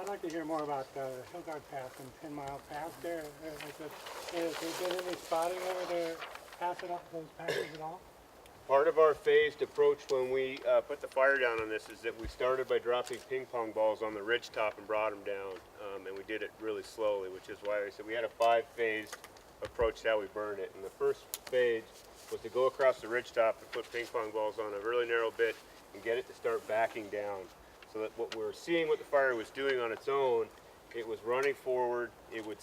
I'd like to hear more about Hilgard Pass and 10 Mile Pass there. Has there been any spotting over there those passes at all? Part of our phased approach when we put the fire down on this is that we started by dropping ping pong balls on the ridge top and brought them down, and we did it really slowly, which is why I said we had a 5-phased approach to how we burned it. And the first phase was to go across the ridge top and put ping pong balls on a really narrow bit and get it to start backing down. So that what we're seeing what the fire was doing on its own, it was running forward, it would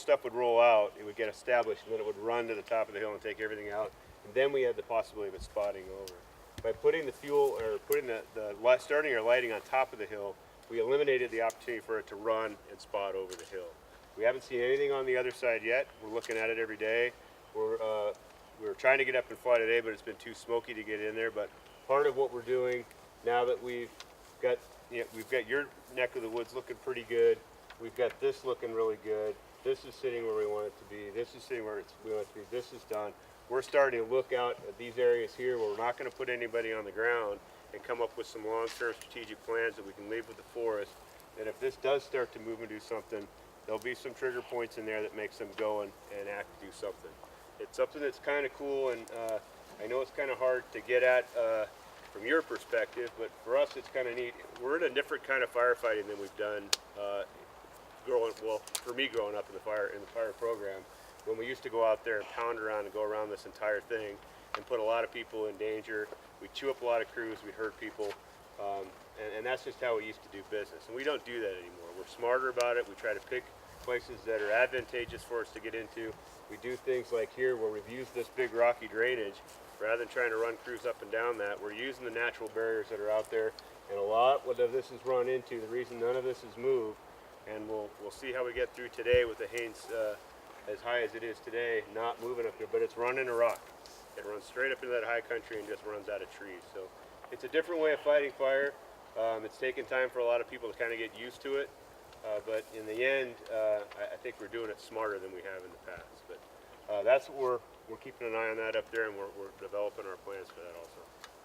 stuff would roll out, it would get established, and then it would run to the top of the hill and take everything out. And then we had the possibility of it spotting over. By putting the fuel, or putting starting our lighting on top of the hill, we eliminated the opportunity for it to run and spot over the hill. We haven't seen anything on the other side yet. We're looking at it every day. We're trying to get up and fly today, but it's been too smoky to get in there. But part of what we're doing now that we've got your neck of the woods looking pretty good. We've got this looking really good. This is sitting where we want it to be. This is sitting where we want it to be. This is done. We're starting to look out at these areas here where we're not going to put anybody on the ground and come up with some long-term strategic plans that we can leave with the forest. And if this does start to move and do something, there'll be some trigger points in there that makes them go and act to do something. It's something that's kind of cool, and I know it's kind of hard to get at from your perspective, but for us it's kind of neat. We're in a different kind of firefighting than we've done for me growing up in the fire program, when we used to go out there and pound around and go around this entire thing and put a lot of people in danger. We'd chew up a lot of crews, we'd hurt people, and that's just how we used to do business. And we don't do that anymore. We're smarter about it. We try to pick places that are advantageous for us to get into. We do things like here where we've used this big rocky drainage. Rather than trying to run crews up and down that, we're using the natural barriers that are out there. And a lot of this is run into, the reason none of this is moved, and we'll see how we get through today with the Haynes as high as it is today, not moving up there, but it's running a rock. It runs straight up into that high country and just runs out of trees. So it's a different way of fighting fire. It's taken time for a lot of people to kind of get used to it, but in the end, I think we're doing it smarter than we have in the past. But that's what we're keeping an eye on that up there, and we're developing our plans for that also.